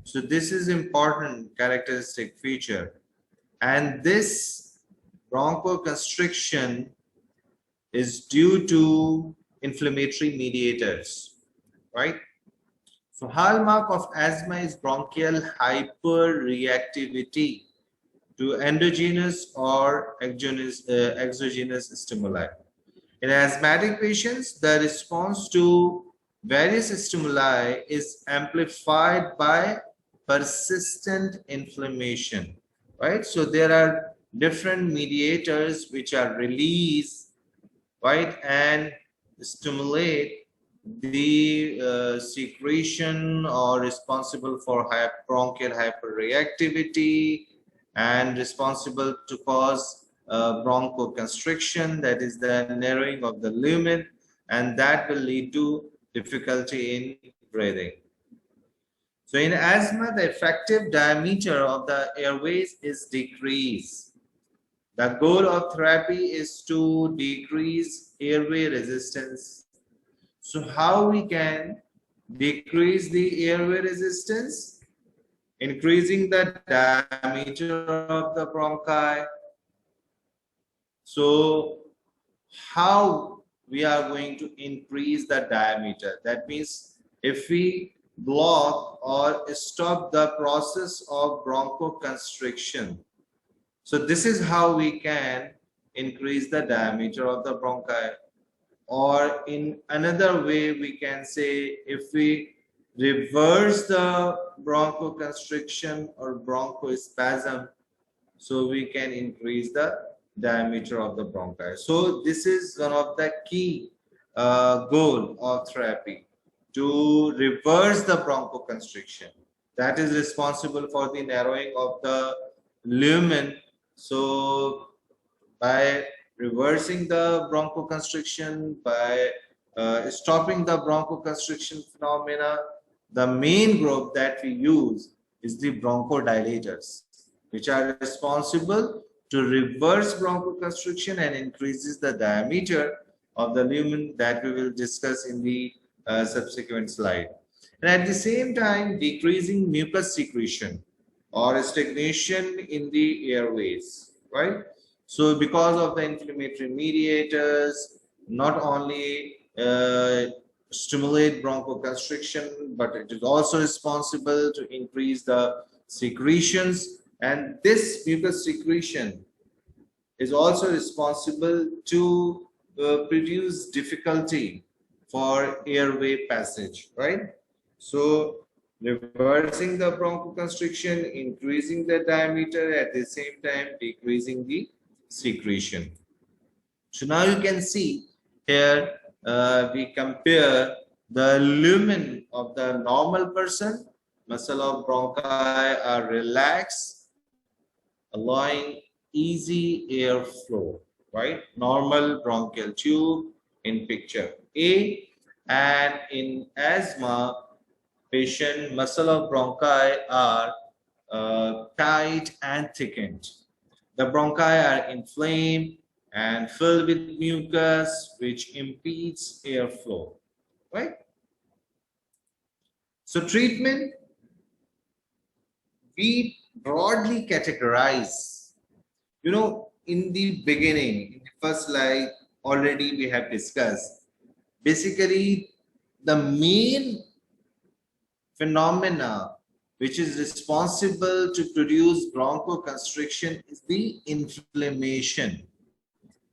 So this is important characteristic feature. And this bronchoconstriction is due to inflammatory mediators, right? So hallmark of asthma is bronchial hyperreactivity to endogenous or exogenous stimuli. In asthmatic patients, the response to various stimuli is amplified by persistent inflammation, right? So there are different mediators which are released, right, and stimulate the secretion or responsible for bronchial hyperreactivity and responsible to cause bronchoconstriction, that is the narrowing of the lumen, and that will lead to difficulty in breathing. So in asthma, the effective diameter of the airways is decreased. The goal of therapy is to decrease airway resistance. So how we can decrease the airway resistance? Increasing the diameter of the bronchi. So how we are going to increase the diameter? That means if we block or stop the process of bronchoconstriction. So this is how we can increase the diameter of the bronchi. Or in another way, we can say if we reverse the bronchoconstriction or bronchospasm, so we can increase the diameter of the bronchi. So this is one of the key goal of therapy, to reverse the bronchoconstriction. That is responsible for the narrowing of the lumen. So by reversing the bronchoconstriction, by stopping the bronchoconstriction phenomena, the main group that we use is the bronchodilators, which are responsible to reverse bronchoconstriction and increases the diameter of the lumen, that we will discuss in the subsequent slide. And at the same time, decreasing mucus secretion or stagnation in the airways, right? So because of the inflammatory mediators, not only stimulate bronchoconstriction, but it is also responsible to increase the secretions, and this mucus secretion is also responsible to produce difficulty for airway passage, right? So reversing the bronchoconstriction, increasing the diameter, at the same time decreasing the secretion. So now you can see here we compare the lumen of the normal person. Muscle of bronchi are relaxed, allowing easy airflow, right? Normal bronchial tube in picture A, and in asthma patient, muscle of bronchi are tight and thickened. The bronchi are inflamed and filled with mucus, which impedes airflow, right? So treatment, we broadly categorize, in the beginning, in the first slide, already we have discussed, basically the main phenomena which is responsible to produce bronchoconstriction is the inflammation.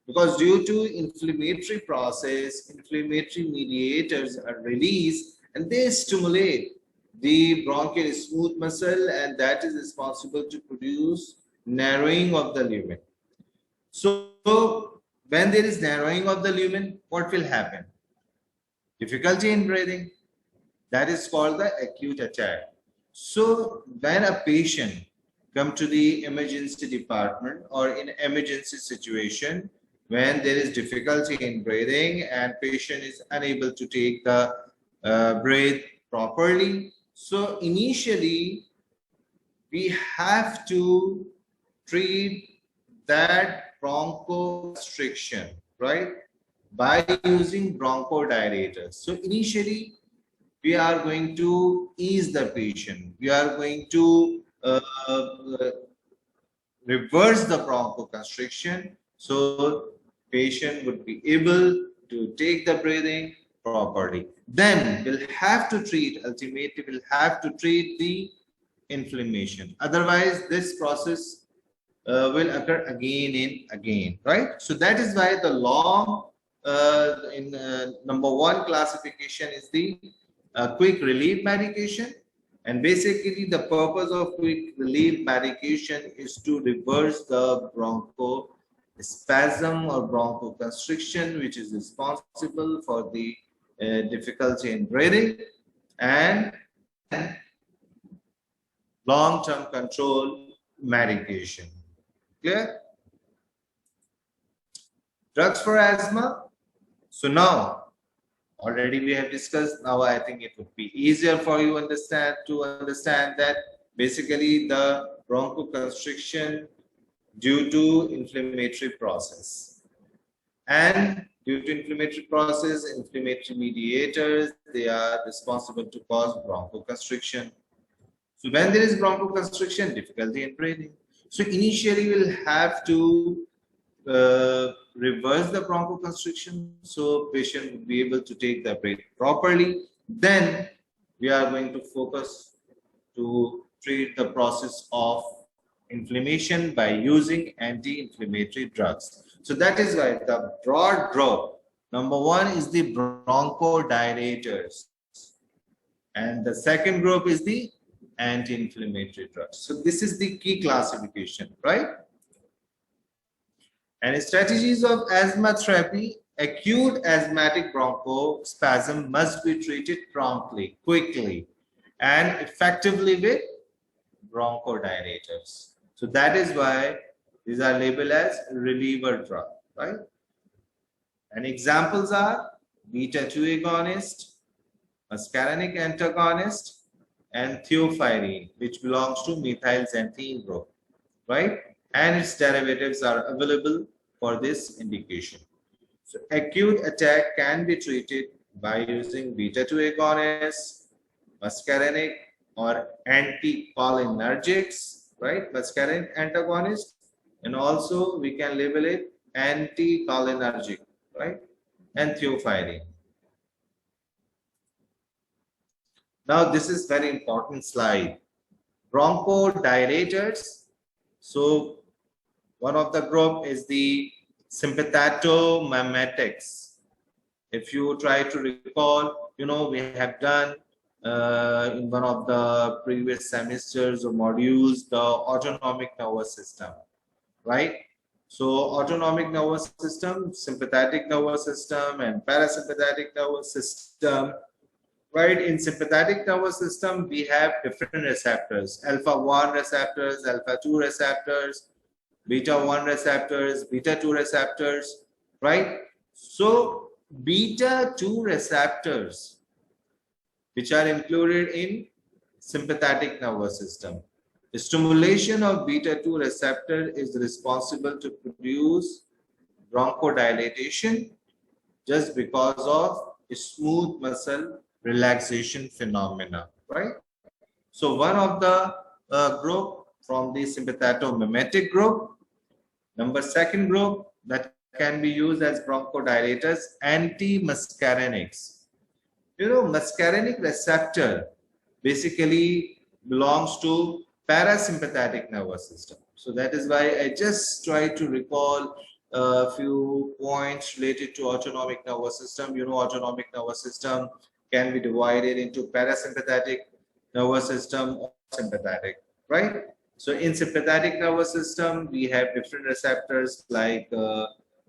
Because due to inflammatory process, inflammatory mediators are released and they stimulate the bronchial smooth muscle, and that is responsible to produce narrowing of the lumen. So when there is narrowing of the lumen, what will happen? Difficulty in breathing. That is called the acute attack. So when a patient come to the emergency department or in emergency situation, when there is difficulty in breathing and patient is unable to take the breath properly, so initially we have to treat that bronchoconstriction, right, by using bronchodilators. So initially we are going to ease the patient. We are going to reverse the bronchoconstriction, so patient would be able to take the breathing properly. Then we'll have to treat, ultimately we'll have to treat the inflammation. Otherwise, this process will occur again and again, right? So that is why the long in number one classification is the quick relief medication. And basically the purpose of quick relief medication is to reverse the bronchospasm or bronchoconstriction, which is responsible for the difficulty in breathing, and long-term control medication. Clear? Drugs for asthma. So now already we have discussed. Now I think it would be easier for you to understand that basically the bronchoconstriction due to inflammatory process, and due to inflammatory process, inflammatory mediators, they are responsible to cause bronchoconstriction. So when there is bronchoconstriction, difficulty in breathing. So initially we'll have to reverse the bronchoconstriction, so patient will be able to take the breath properly. Then we are going to focus to treat the process of inflammation by using anti-inflammatory drugs. So that is why the broad group, number one is the bronchodilators, and the second group is the anti-inflammatory drugs. So this is the key classification, right? And strategies of asthma therapy: acute asthmatic bronchospasm must be treated promptly, quickly, and effectively with bronchodilators. So that is why these are labeled as reliever drug, right? And examples are beta-2 agonist, muscarinic antagonist, and theophylline, which belongs to methylxanthine group, right? And its derivatives are available for this indication. So acute attack can be treated by using beta-2 agonists, muscarinic or anticholinergics, right? Muscarinic antagonist, and also we can label it anticholinergic, right? And theophylline. Now this is very important slide. Bronchodilators. So one of the group is the sympathomimetics. If you try to recall, you know, we have done in one of the previous semesters or modules the autonomic nervous system, right? So autonomic nervous system, sympathetic nervous system, and parasympathetic nervous system. Right, in sympathetic nervous system, we have different receptors: alpha-1 receptors, alpha-2 receptors, beta-1 receptors, beta-2 receptors, right? So beta-2 receptors, which are included in sympathetic nervous system. The stimulation of beta-2 receptor is responsible to produce bronchodilation just because of smooth muscle relaxation phenomena, right? So one of the group from the sympathomimetic group. Number second group that can be used as bronchodilators, anti-muscarinics. You know, muscarinic receptor basically belongs to parasympathetic nervous system. So that is why I just try to recall a few points related to autonomic nervous system. You know, autonomic nervous system can be divided into parasympathetic nervous system or sympathetic, right? So in sympathetic nervous system, we have different receptors like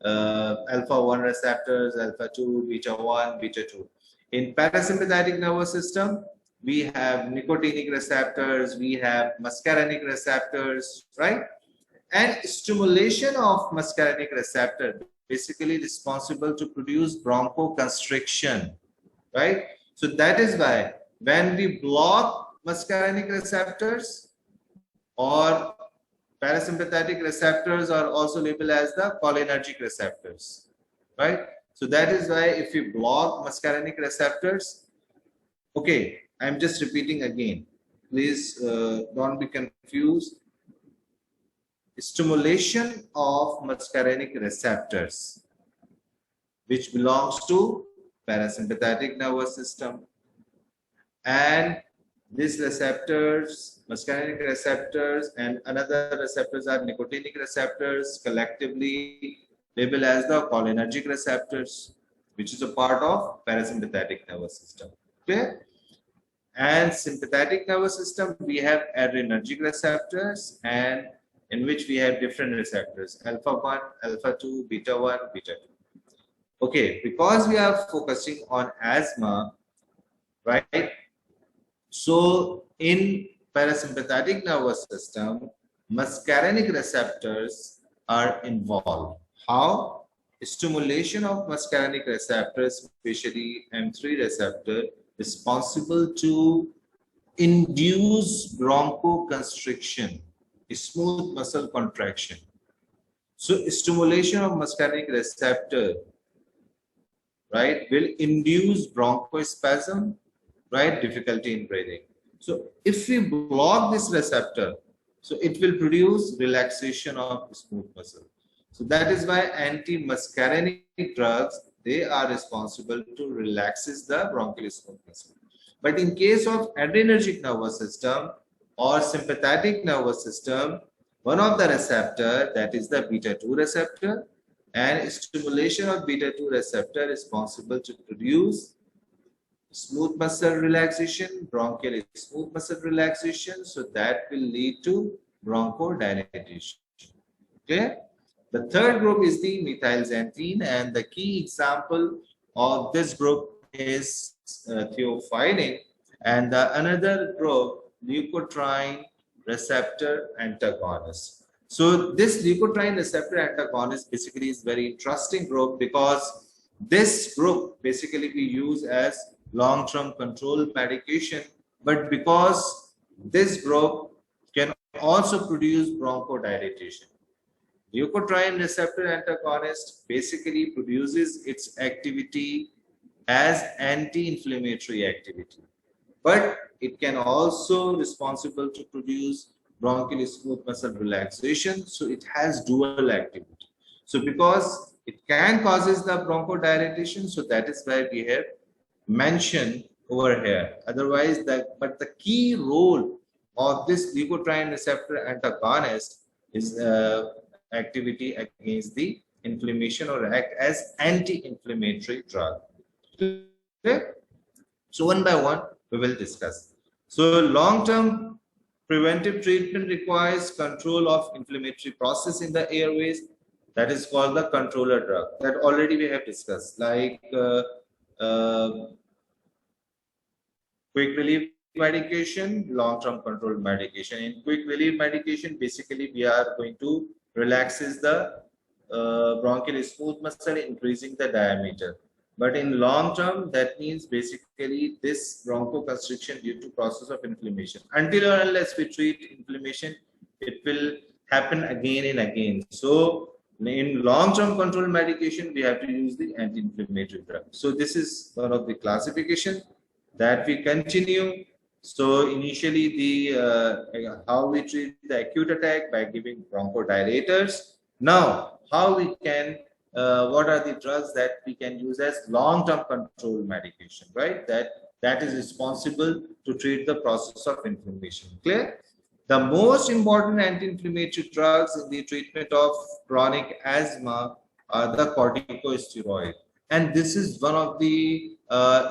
alpha-1 receptors, alpha-2, beta-1, beta-2. In parasympathetic nervous system, we have nicotinic receptors, we have muscarinic receptors, right? And stimulation of muscarinic receptor basically responsible to produce bronchoconstriction, right? So that is why when we block muscarinic receptors, or parasympathetic receptors are also labeled as the cholinergic receptors, right? So that is why if we block muscarinic receptors, Okay, I'm just repeating again. Please don't be confused. Stimulation of muscarinic receptors, which belongs to parasympathetic nervous system, and these receptors, muscarinic receptors, and another receptors are nicotinic receptors, collectively labeled as the cholinergic receptors, which is a part of parasympathetic nervous system. Okay. And sympathetic nervous system, we have adrenergic receptors, and in which we have different receptors: alpha 1, alpha 2, beta 1, beta 2. Okay, because we are focusing on asthma, right? So in parasympathetic nervous system, muscarinic receptors are involved. How? Stimulation of muscarinic receptors, especially M3 receptor, responsible to induce bronchoconstriction, smooth muscle contraction. So stimulation of muscarinic receptor, right, will induce bronchospasm, right, difficulty in breathing. So if we block this receptor, so it will produce relaxation of smooth muscle. So that is why anti-muscarinic drugs, they are responsible to relaxes the bronchial smooth muscle. But in case of adrenergic nervous system or sympathetic nervous system, one of the receptor, that is the beta 2 receptor, and stimulation of beta 2 receptor responsible to produce smooth muscle relaxation, bronchial smooth muscle relaxation, so that will lead to bronchodilation. Okay. The third group is the methylxanthine, and the key example of this group is theophylline, and the another group, leukotriene receptor antagonist. So this leukotriene receptor antagonist basically is very interesting group, because this group basically we use as long-term control medication, but because this group can also produce bronchodilation. Leukotriene receptor antagonist basically produces its activity as anti-inflammatory activity, but it can also responsible to produce bronchial smooth muscle relaxation, so it has dual activity. So because it can causes the bronchodilation, so that is why we have mentioned over here. Otherwise, but the key role of this leukotriene receptor antagonist is activity against the inflammation, or act as anti-inflammatory drug. Okay? So one by one we will discuss. So long-term preventive treatment requires control of inflammatory process in the airways. That is called the controller drug, that already we have discussed, like quick relief medication, long-term control medication. In quick relief medication, basically we are going to relaxes the bronchial smooth muscle, increasing the diameter. But in long term, that means basically this bronchoconstriction due to process of inflammation. Until or unless we treat inflammation, it will happen again and again. So in long-term control medication, we have to use the anti-inflammatory drug. So this is one of the classification that we continue. So initially the how we treat the acute attack by giving bronchodilators. Now how we can what are the drugs that we can use as long-term control medication, right? That is responsible to treat the process of inflammation. Clear? The most important anti-inflammatory drugs in the treatment of chronic asthma are the corticosteroid. And this is one of the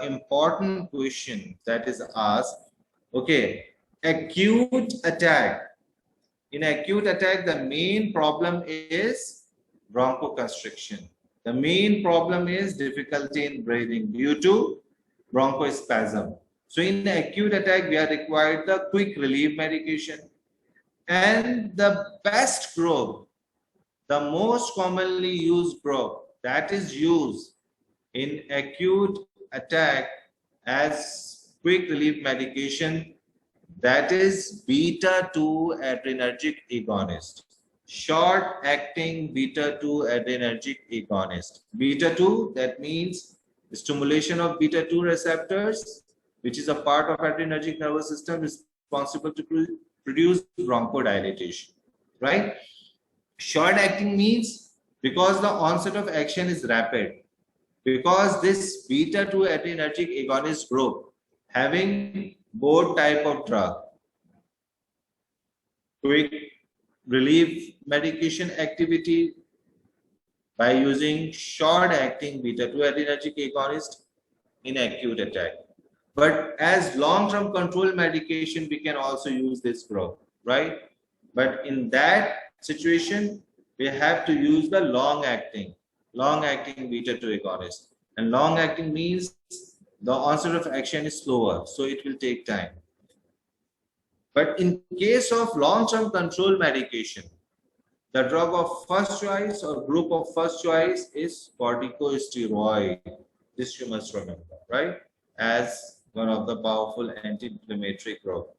important question that is asked. Okay, acute attack. In acute attack, the main problem is bronchoconstriction. The main problem is difficulty in breathing due to bronchospasm. So in acute attack, we are required the quick relief medication. And the best group, the most commonly used group that is used in acute attack as quick relief medication, that is beta 2 adrenergic agonist. Short acting beta 2 adrenergic agonist. Beta 2, that means stimulation of beta 2 receptors which is a part of adrenergic nervous system responsible to produce bronchodilation, right? Short acting means because the onset of action is rapid, because this beta 2 adrenergic agonist group having both type of drug, quick relief medication activity by using short acting beta 2 adrenergic agonist in acute attack. But as long-term control medication, we can also use this group, right? But in that situation, we have to use the long-acting beta 2 agonist. And long-acting means the onset of action is slower, so it will take time. But in case of long-term control medication, the drug of first choice or group of first choice is corticosteroid. This you must remember, right? As one of the powerful anti-inflammatory group.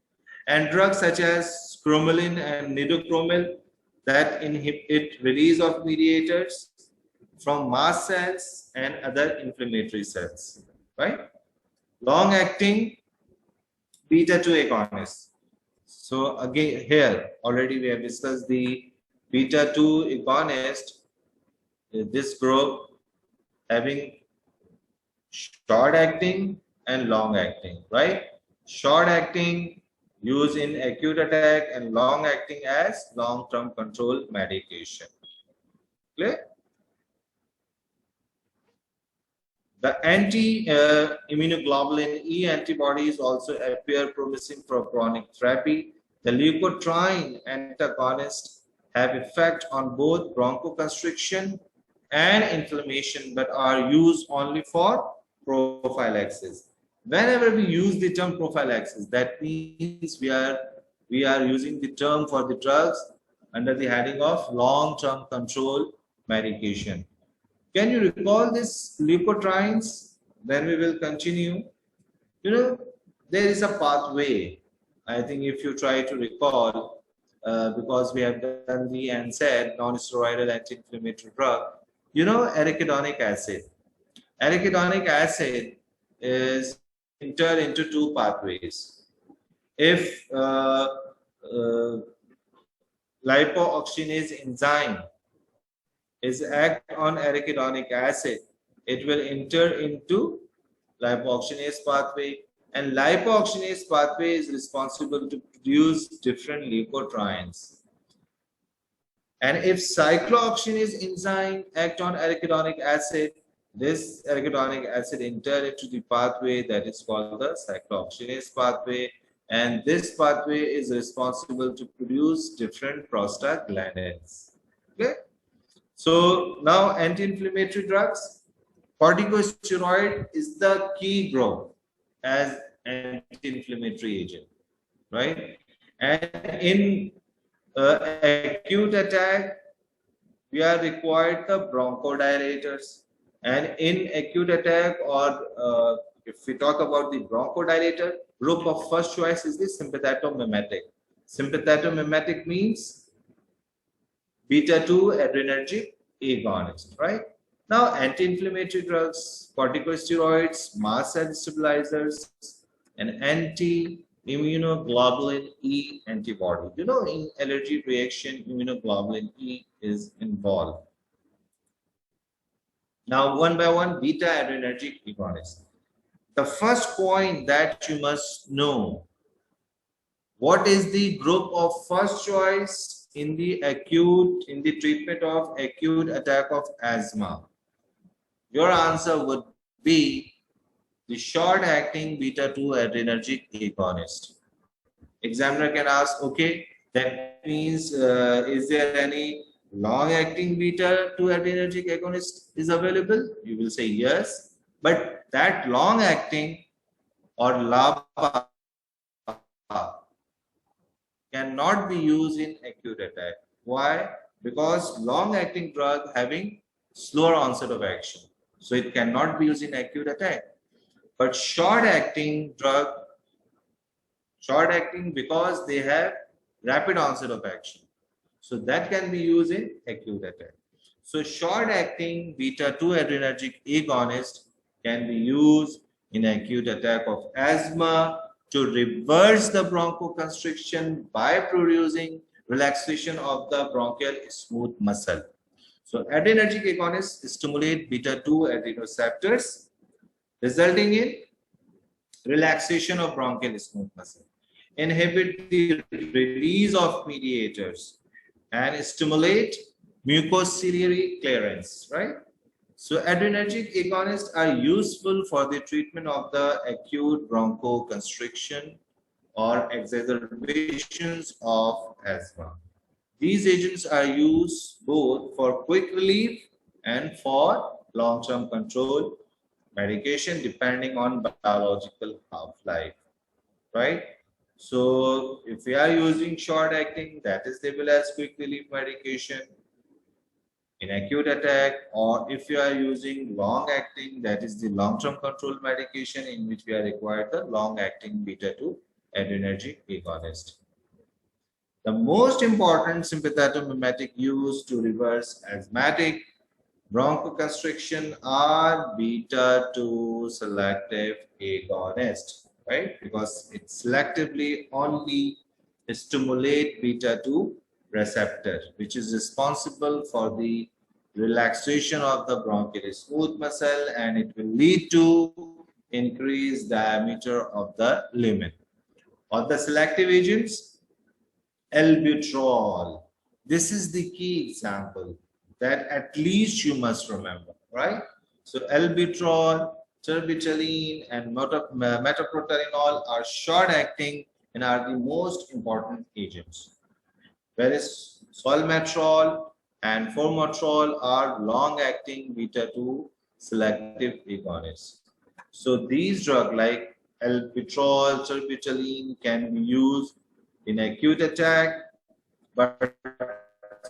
And drugs such as cromolyn and nidocromil that inhibit release of mediators from mast cells and other inflammatory cells, right? Long-acting beta-2 agonists. So again, here already we have discussed the beta-2 agonist, this group having short-acting and long-acting, right? Short-acting used in acute attack and long-acting as long-term control medication. Clear? The anti-immunoglobulin E antibodies also appear promising for chronic therapy. The leukotriene antagonists have effect on both bronchoconstriction and inflammation, but are used only for prophylaxis. Whenever we use the term prophylaxis, that means we are using the term for the drugs under the heading of long-term control medication. Can you recall this leukotrienes? Then we will continue. You know, there is a pathway. I think if you try to recall, because we have done the NSAID, non-steroidal anti-inflammatory drug, you know, arachidonic acid. Arachidonic acid is entered into two pathways. If lipoxygenase enzyme is act on arachidonic acid, it will enter into lipoxygenase pathway, and lipoxygenase pathway is responsible to produce different leukotrienes. And if cyclooxygenase enzyme act on arachidonic acid, this arachidonic acid enter into the pathway that is called the cyclooxygenase pathway, and this pathway is responsible to produce different prostaglandins. Okay? So now anti-inflammatory drugs, corticosteroid is the key group as anti-inflammatory agent, right? And in acute attack, we are required the bronchodilators. And in acute attack, or if we talk about the bronchodilator, group of first choice is the sympathetomimetic. Sympathetomimetic means beta-2 adrenergic agonist, right? Now, anti-inflammatory drugs, corticosteroids, mast cell stabilizers, and anti-immunoglobulin E antibody. You know, in allergy reaction, immunoglobulin E is involved. Now, one by one, beta adrenergic agonists. The first point that you must know, what is the group of first choice in the treatment of acute attack of asthma? Your answer would be the short-acting beta-2 adrenergic agonist. Examiner can ask, okay, that means is there any long-acting beta-2 adrenergic agonist is available? You will say yes, but that long-acting or LABA cannot be used in acute attack. Why? Because long-acting drug having slower onset of action, so it cannot be used in acute attack. But short-acting drug, short-acting because they have rapid onset of action, so that can be used in acute attack. So short-acting beta-2 adrenergic agonist can be used in acute attack of asthma to reverse the bronchoconstriction by producing relaxation of the bronchial smooth muscle. So adrenergic agonists stimulate beta 2 adrenoceptors, resulting in relaxation of bronchial smooth muscle, inhibit the release of mediators, and stimulate mucociliary clearance, right? So adrenergic agonists are useful for the treatment of the acute bronchoconstriction or exacerbations of asthma. These agents are used both for quick relief and for long-term control medication depending on biological half-life, right? So if we are using short-acting, that is labeled as quick relief medication in acute attack, or if you are using long-acting, that is the long-term control medication in which we are required the long-acting beta-2 adrenergic agonist. The most important sympathomimetic used to reverse asthmatic bronchoconstriction are beta-2 selective agonist, right? Because it selectively only stimulate beta-2 receptor, which is responsible for the relaxation of the bronchial smooth muscle, and it will lead to increased diameter of the lumen. Of the selective agents, albuterol. This is the key example that at least you must remember, right? So albuterol, terbutaline, and metoprolol are short-acting and are the most important agents, whereas solmetrol and formoterol are long-acting beta-2 selective agonists. So these drugs like albuterol, terbutaline can be used in acute attack, but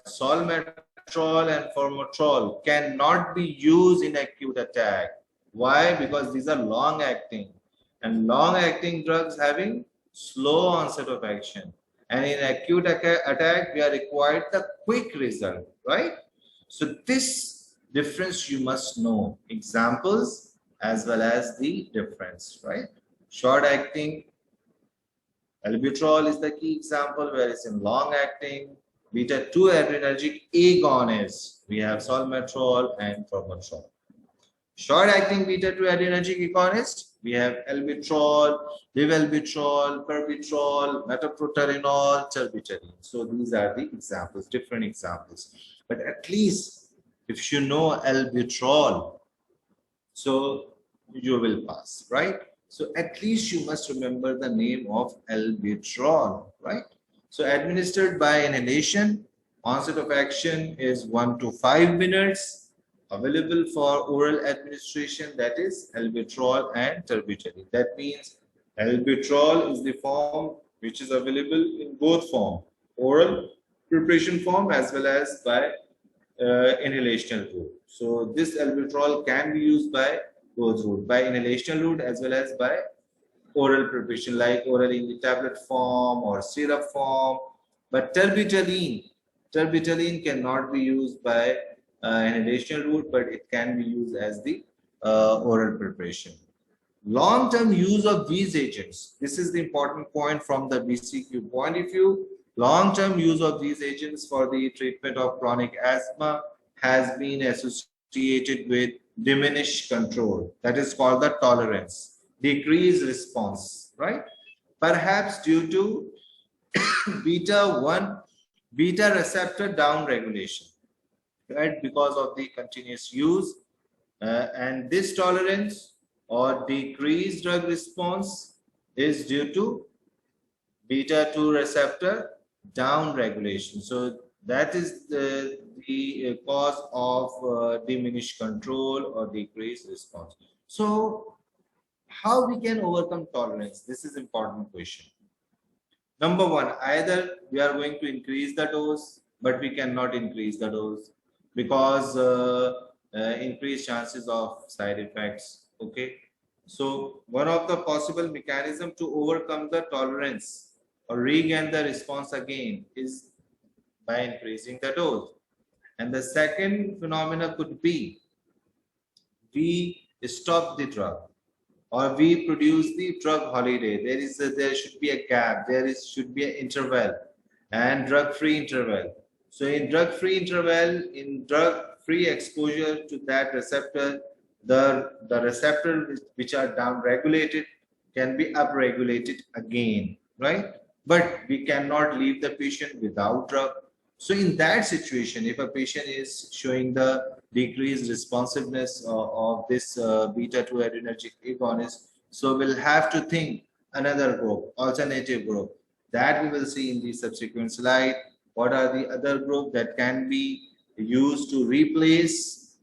solmetrol and formoterol cannot be used in acute attack. Why? Because these are long acting, and long acting drugs having slow onset of action, and in acute attack we are required the quick result, right? So this difference you must know, examples as well as the difference, right? Short acting albuterol is the key example, whereas in long acting beta-2 adrenergic agonists, we have solmetrol and formoterol. Short acting beta-2 adrenergic agonist, we have albuterol, levoalbuterol, pervitrol, metoprolol, terbutaline. So these are the examples, different examples. But at least if you know albuterol, so you will pass, right? So at least you must remember the name of albuterol, right? So administered by inhalation, onset of action is 1 to 5 minutes. Available for oral administration, that is albuterol and terbutaline. That means albuterol is the form which is available in both form, oral preparation form as well as by inhalational route. So this albuterol can be used by both route, by inhalational route as well as by oral preparation, like oral in the tablet form or syrup form. But terbutaline cannot be used by inhalation route, but it can be used as the oral preparation. Long-term use of these agents. This is the important point from the BCQ point of view. Long-term use of these agents for the treatment of chronic asthma has been associated with diminished control. That is called the tolerance, decreased response, right? Perhaps due to beta receptor downregulation, right? Because of the continuous use, and this tolerance or decreased drug response is due to beta-2 receptor downregulation. So that is the cause of diminished control or decreased response. So how we can overcome tolerance? This is important question. Number one, either we are going to increase the dose, but we cannot increase the dose because increased chances of side effects. Okay, so one of the possible mechanism to overcome the tolerance or regain the response again is by increasing the dose. And the second phenomena could be we stop the drug. or we produce the drug holiday. There should be a gap. Should be an interval and drug-free interval. So in drug-free interval, in drug-free exposure to that receptor, the receptor which are down-regulated can be up-regulated again, right? But we cannot leave the patient without drug. So in that situation, if a patient is showing the decreased responsiveness of this beta-2 adrenergic agonist, so we'll have to think another group, alternative group. That we will see in the subsequent slide. What are the other group that can be used to replace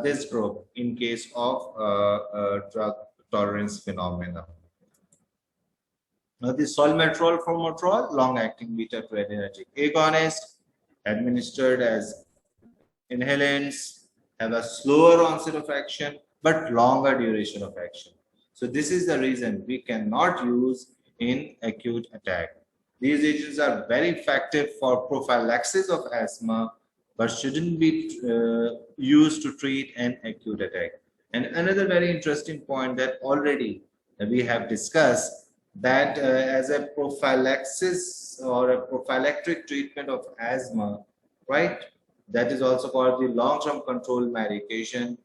this group in case of drug tolerance phenomena? Now, the solmetrol, formoterol, long-acting beta-2 adrenergic agonist, administered as inhalants, have a slower onset of action but longer duration of action. So this is the reason we cannot use in acute attack. These agents are very effective for prophylaxis of asthma but shouldn't be used to treat an acute attack. And another very interesting point that already we have discussed, that as a prophylaxis or a prophylactic treatment of asthma, right? That is also called the long-term control medication.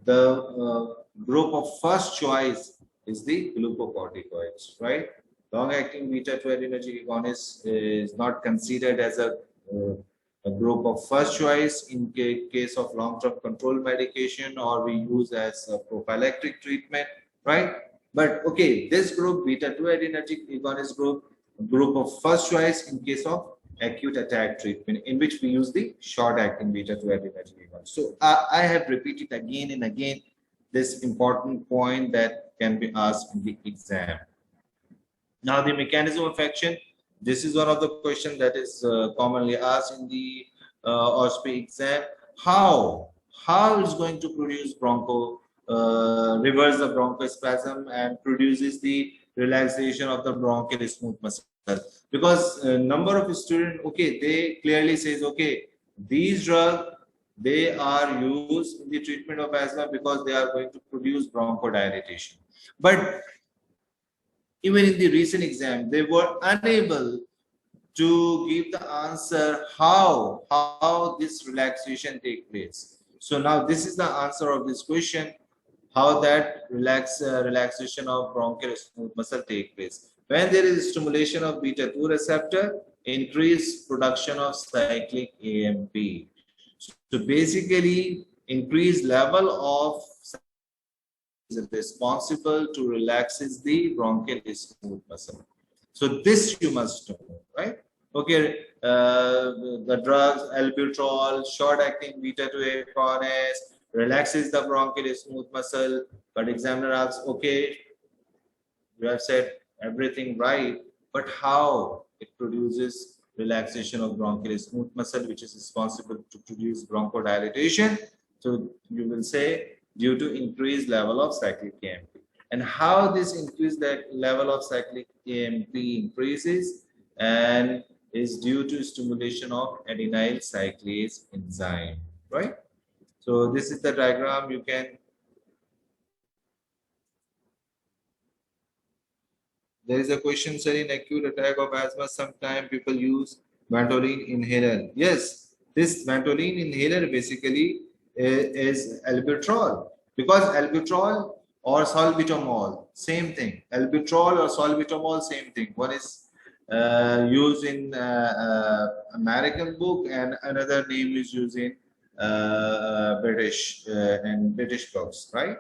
The group of first choice is the glucocorticoids, right? Long-acting beta-2 adrenergic agonist is not considered as a group of first choice in case of long-term control medication, or we use as a prophylactic treatment, right? But okay, this group, beta-2 adrenergic agonist group of first choice in case of acute attack treatment, in which we use the short-acting beta-2 adrenergic agonist. So I have repeated again and again this important point that can be asked in the exam. Now, the mechanism of action. This is one of the questions that is commonly asked in the OSP exam. How is going to produce reverse the bronchospasm and produces the relaxation of the bronchial smooth muscle? Because a number of students, okay, they clearly says, okay, these drugs, they are used in the treatment of asthma because they are going to produce bronchodilation. But even in the recent exam, they were unable to give the answer how this relaxation takes place. So now this is the answer of this question, how that relaxation of bronchial smooth muscle takes place. When there is stimulation of beta-2 receptor, increased production of cyclic AMP. So basically, increased level of is responsible to relaxes the bronchial smooth muscle. So this you must know, right? Okay, the drugs albuterol, short-acting beta-2 agonist, relaxes the bronchial smooth muscle, but examiner asks, okay, you have said everything right, but how it produces relaxation of bronchial smooth muscle, which is responsible to produce bronchodilation? So you will say due to increased level of cyclic AMP. And how this increased level of cyclic AMP increases, and is due to stimulation of adenyl cyclase enzyme, right? So this is the diagram. You can, there is a question, sir, in acute attack of asthma, sometimes people use Ventolin inhaler. Yes, this Ventolin inhaler basically is albuterol, because albuterol or salbutamol, same thing. Albuterol or salbutamol, same thing. One is used in American book, and another name is used in British books, right?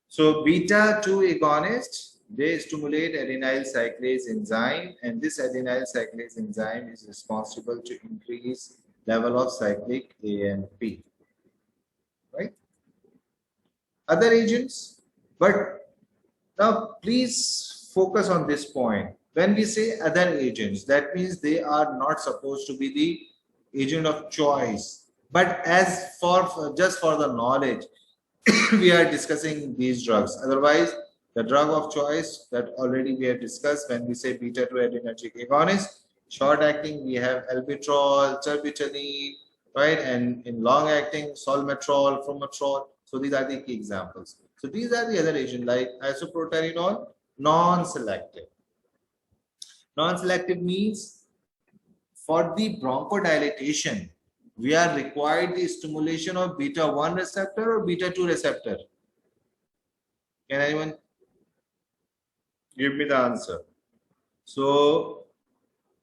So beta-2 agonists, they stimulate adenyl cyclase enzyme, and this adenyl cyclase enzyme is responsible to increase level of cyclic AMP, right? Other agents, but now please focus on this point. When we say other agents, that means they are not supposed to be the agent of choice, but as for just for the knowledge, we are discussing these drugs. Otherwise, the drug of choice that already we have discussed, when we say beta-2 adrenergic agonist, short-acting, we have albuterol, terbutaline, right? And in long-acting, solmetrol, formoterol. So these are the key examples. So these are the other agents like isoproterenol, non-selective. Non-selective means for the bronchodilation, we are required the stimulation of beta 1 receptor or beta 2 receptor. Can anyone give me the answer? So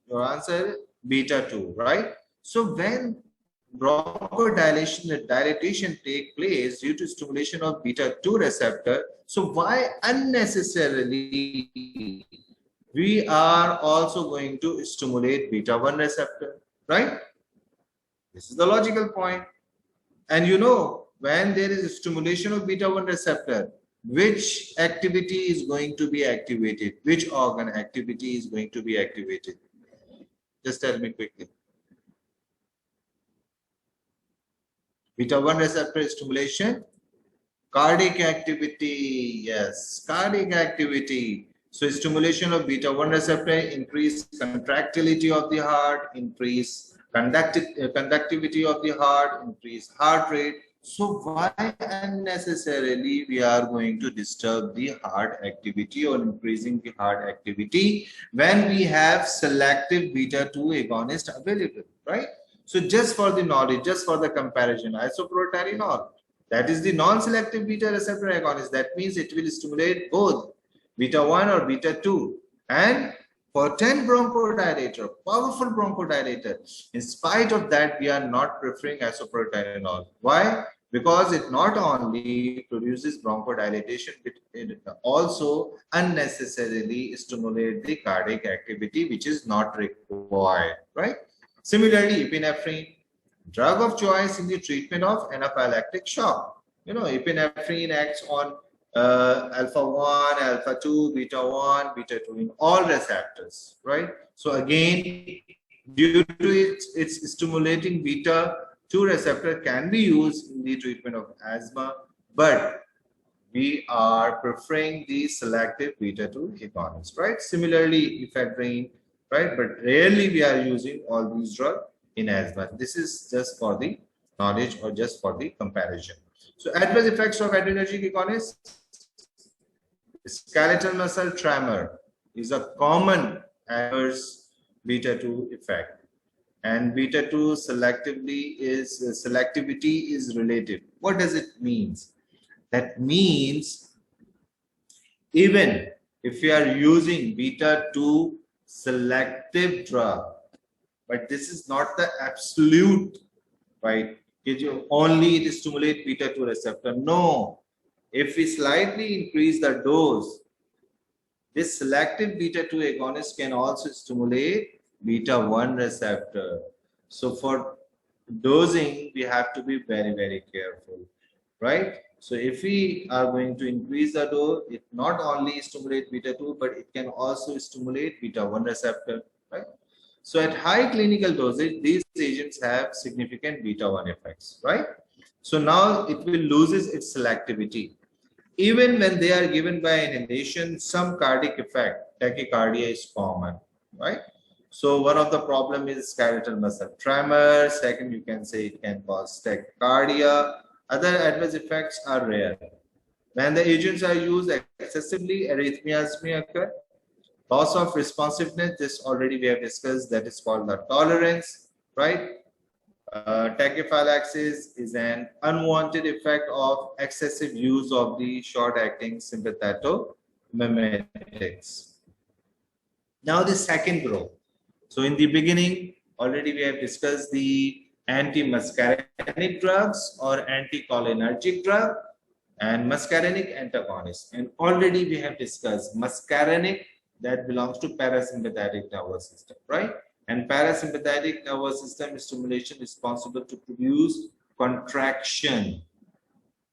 your answer is beta 2, right? So when dilatation take place due to stimulation of beta 2 receptor, so why unnecessarily we are also going to stimulate beta 1 receptor, right? This is the logical point. And you know, when there is stimulation of beta 1 receptor, which activity is going to be activated? Which organ activity is going to be activated? Just tell me quickly. Beta 1 receptor stimulation, cardiac activity. Yes, cardiac activity. So stimulation of beta 1 receptor increase contractility of the heart, increase conductivity of the heart, increase heart rate. So why unnecessarily we are going to disturb the heart activity or increasing the heart activity when we have selective beta 2 agonist available, right? So just for the knowledge, just for the comparison, isoproterenol, that is the non-selective beta receptor agonist. That means it will stimulate both beta 1 or beta 2. And potent bronchodilator, powerful bronchodilator. In spite of that, we are not preferring isoproterenol. Why? Because it not only produces bronchodilation, it also unnecessarily stimulates the cardiac activity, which is not required, right? Similarly, epinephrine, drug of choice in the treatment of anaphylactic shock. You know, epinephrine acts on alpha 1, alpha 2, beta 1, beta 2 in all receptors, right? So again, due to its stimulating beta 2 receptor can be used in the treatment of asthma, but we are preferring the selective beta 2 agonist, right? Similarly, ephedrine, right? But rarely we are using all these drugs in asthma. This is just for the knowledge or just for the comparison. So adverse effects of adrenergic agonist. Skeletal muscle tremor is a common adverse beta 2 effect, and beta 2 selectivity is relative. What does it mean? That means even if we are using beta 2 selective drug, but this is not the absolute, right? Only it stimulate beta 2 receptor. No. If we slightly increase the dose, this selective beta 2 agonist can also stimulate beta 1 receptor. So for dosing, we have to be very, very careful, right? So if we are going to increase the dose, it not only stimulate beta 2, but it can also stimulate beta 1 receptor, right? So at high clinical dosage, these agents have significant beta 1 effects, right? So now it will loses its selectivity. Even when they are given by inhalation, some cardiac effect, tachycardia is common, right? So one of the problem is skeletal muscle tremor. Second, you can say it can cause tachycardia. Other adverse effects are rare. When the agents are used excessively, arrhythmias may occur. Loss of responsiveness, this already we have discussed, that is called the tolerance, right? Tachyphylaxis is an unwanted effect of excessive use of the short-acting sympathomimetics. Now the second group. So in the beginning, already we have discussed the anti-muscarinic drugs or anticholinergic drug and muscarinic antagonists. And already we have discussed muscarinic, that belongs to parasympathetic nervous system, right? And parasympathetic nervous system stimulation is responsible to produce contraction.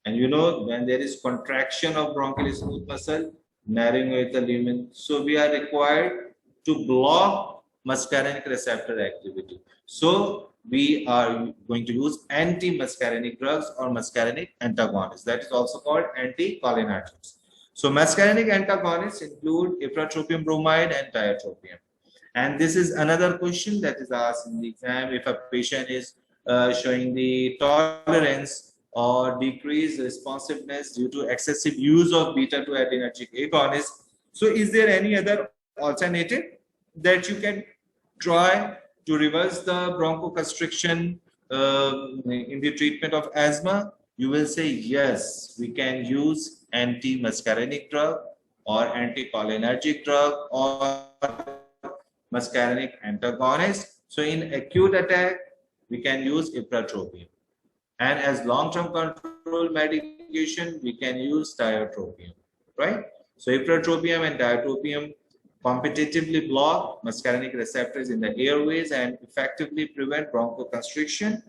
And you know, when there is contraction of bronchial smooth muscle, narrowing of the lumen, so we are required to block muscarinic receptor activity. So we are going to use anti-muscarinic drugs or muscarinic antagonists. That is also called anticholinergics. So muscarinic antagonists include ipratropium bromide and tiotropium. And this is another question that is asked in the exam. If a patient is showing the tolerance or decreased responsiveness due to excessive use of beta 2 adrenergic agonist. So is there any other alternative that you can try to reverse the bronchoconstriction in the treatment of asthma? You will say yes, we can use anti-muscarinic drug or anticholinergic drug or muscarinic antagonist. So in acute attack, we can use ipratropium. And as long-term control medication, we can use tiotropium, right? So ipratropium and tiotropium competitively block muscarinic receptors in the airways and effectively prevent bronchoconstriction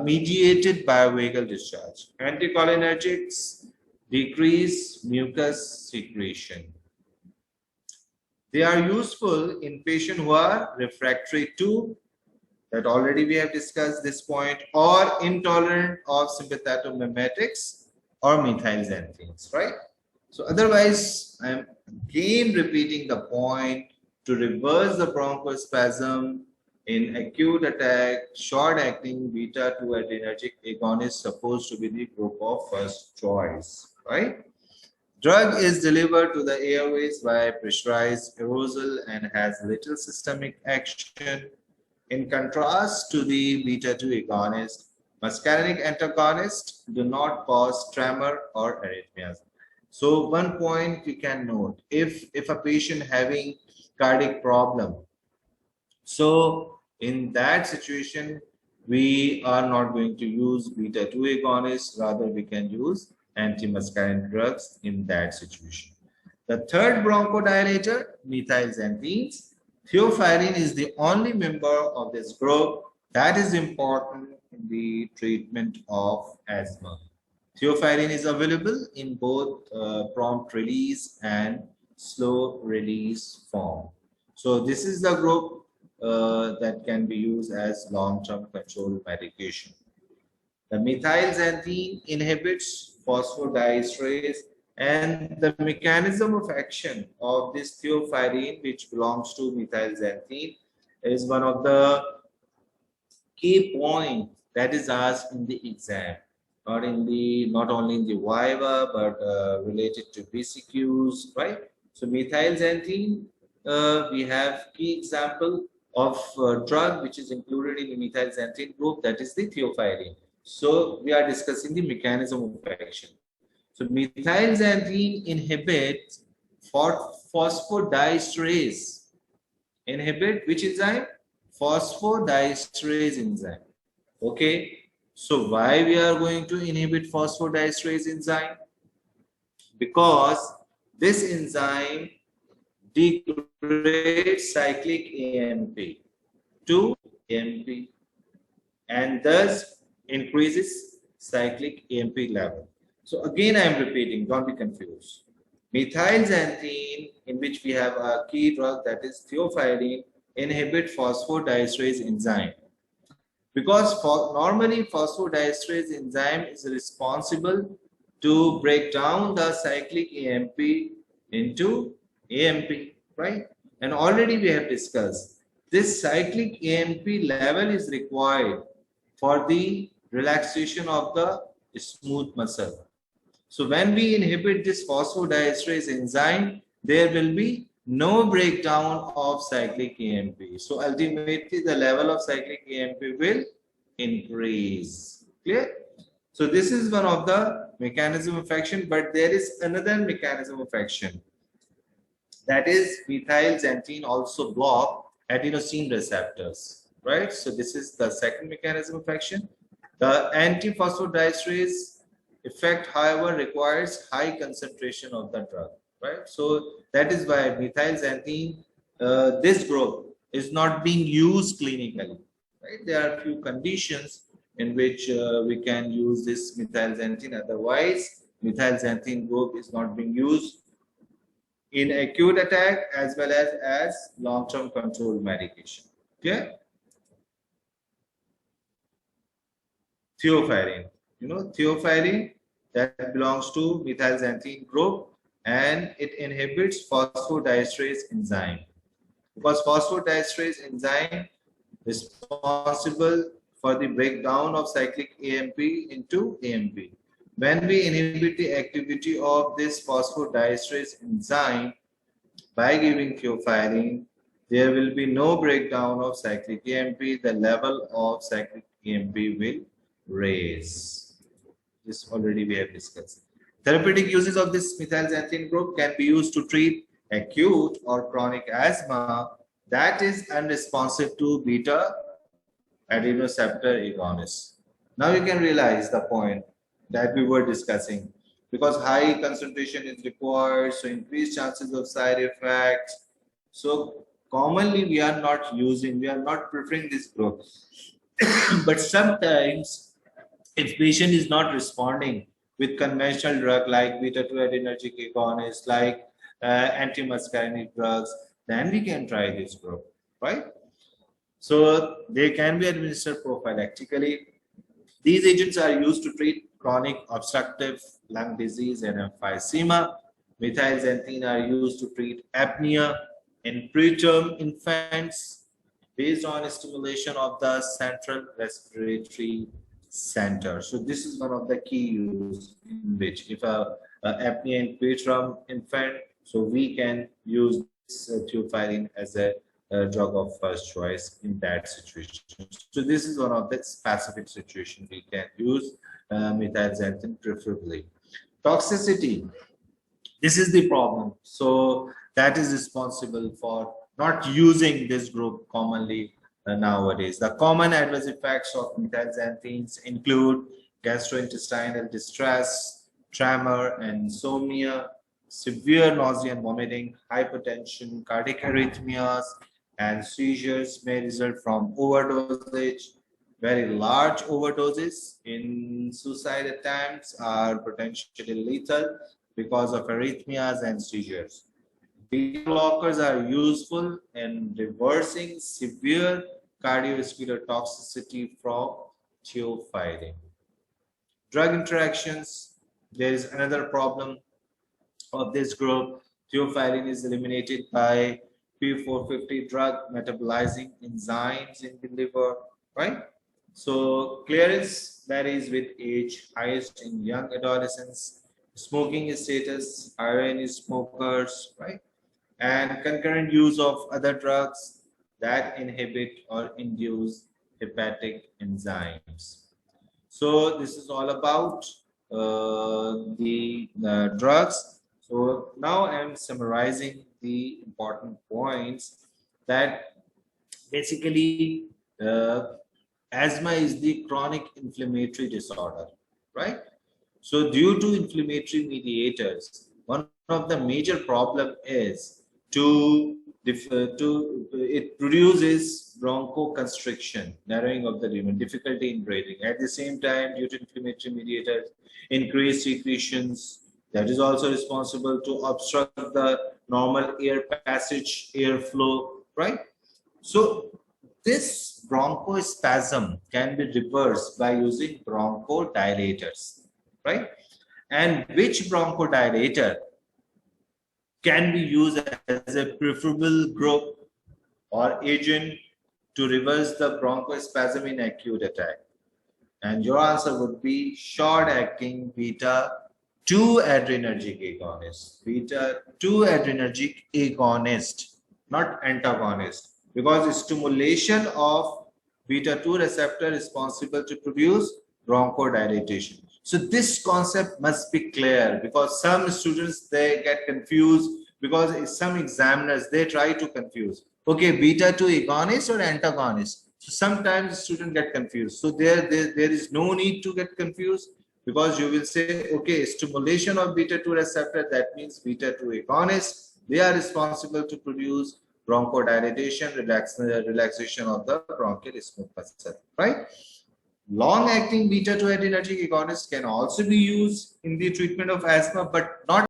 mediated by vagal discharge. Anticholinergics decrease mucus secretion. They are useful in patients who are refractory to, that already we have discussed this point, or intolerant of sympathomimetics or methylxanthines, right? So otherwise, I'm again repeating the point: to reverse the bronchospasm in acute attack, short-acting beta-2 adrenergic agonist supposed to be the group of first choice, right? Drug is delivered to the airways by pressurized aerosol and has little systemic action. In contrast to the beta-2 agonist, muscarinic antagonists do not cause tremor or arrhythmias. So one point you can note, if a patient having cardiac problem, so in that situation, we are not going to use beta-2 agonists, rather we can use anti-muscarinic drugs in that situation. The third bronchodilator, methylxanthines. Theophylline is the only member of this group that is important in the treatment of asthma. Theophylline is available in both prompt release and slow release form. So this is the group that can be used as long-term control medication. The methylxanthine inhibits phosphodiesterase, and the mechanism of action of this theophylline, which belongs to methylxanthine, is one of the key points that is asked in the exam, not only in the viva, but related to PCQs, right? So methylxanthine, we have key example of drug which is included in the methylxanthine group, that is the theophylline. So we are discussing the mechanism of action. So methylxanthine inhibits phosphodiesterase. Inhibit which enzyme? Phosphodiesterase enzyme. Okay. So why we are going to inhibit phosphodiesterase enzyme? Because this enzyme degrades cyclic AMP to AMP and thus increases cyclic AMP level. So again, I am repeating, don't be confused. Methylxanthine, in which we have a key drug, that is theophylline, inhibit phosphodiesterase enzyme. Because normally phosphodiesterase enzyme is responsible to break down the cyclic AMP into AMP, right? And already we have discussed this cyclic AMP level is required for the relaxation of the smooth muscle. So when we inhibit this phosphodiesterase enzyme, there will be no breakdown of cyclic AMP. So ultimately the level of cyclic AMP will increase. Clear? So this is one of the mechanism of action, but there is another mechanism of action. That is, methylxanthine also block adenosine receptors, right? So this is the second mechanism of action. The anti-phosphodiesterase effect, however, requires high concentration of the drug, right? So that is why methylxanthine, this group is not being used clinically, right? There are a few conditions in which we can use this methylxanthine. Otherwise, methylxanthine group is not being used in acute attack as well as long-term control medication. Okay? Theophylline. You know, theophylline, that belongs to methylxanthine group, and it inhibits phosphodiesterase enzyme. Because phosphodiesterase enzyme responsible for the breakdown of cyclic AMP into AMP. When we inhibit the activity of this phosphodiesterase enzyme by giving theophylline, there will be no breakdown of cyclic AMP. The level of cyclic AMP will raise. This already we have discussed. Therapeutic uses of this methylxanthine group can be used to treat acute or chronic asthma that is unresponsive to beta adrenoceptor agonist. Now you can realize the point that we were discussing, because high concentration is required, so increased chances of side effects. So commonly we are not preferring this group. But sometimes if patient is not responding with conventional drug like beta-2 adrenergic agonist, like anti-muscarinic drugs, then we can try this group, right? So they can be administered prophylactically. These agents are used to treat chronic obstructive lung disease and emphysema. Methylxanthine are used to treat apnea in preterm infants based on stimulation of the central respiratory center. So this is one of the key use in which if a apnea in preterm infant, so we can use theophylline as a drug of first choice in that situation. So this is one of the specific situations we can use methylxanthine preferably. Toxicity, this is the problem. So that is responsible for not using this group commonly nowadays. The common adverse effects of methylxanthines include gastrointestinal distress, tremor, and insomnia, severe nausea and vomiting, hypertension, cardiac arrhythmias, and seizures may result from overdosage. Very large overdoses in suicide attempts are potentially lethal because of arrhythmias and seizures. Beta blockers are useful in reversing severe cardiovascular toxicity from theophylline. Drug interactions, there is another problem of this group. Theophylline is eliminated by P450 drug metabolizing enzymes in the liver, right? So clearance varies with age, highest in young adolescents, smoking status, higher in smokers, right? And concurrent use of other drugs that inhibit or induce hepatic enzymes. So this is all about the drugs. So now I am summarizing the important points that basically asthma is the chronic inflammatory disorder, right? So due to inflammatory mediators, one of the major problem is it produces bronchoconstriction, narrowing of the lumen, difficulty in breathing. At the same time, due to inflammatory mediators, increased secretions, that is also responsible to obstruct the normal air passage, airflow, right? So this bronchospasm can be reversed by using bronchodilators, right? And which bronchodilator can be used as a preferable group or agent to reverse the bronchospasm in acute attack? And your answer would be short-acting beta-2 adrenergic agonist. Beta-2 adrenergic agonist, not antagonist, because stimulation of beta-2 receptor is responsible to produce bronchodilation. So this concept must be clear, because some students, they get confused, because some examiners, they try to confuse. Okay, beta-2 agonist or antagonist. So sometimes students get confused. So there is no need to get confused, because you will say, okay, stimulation of beta-2 receptor, that means beta-2 agonist. They are responsible to produce bronchodilation, relaxation of the bronchial smooth muscle, right? Long-acting beta-2 adrenergic agonists can also be used in the treatment of asthma, but not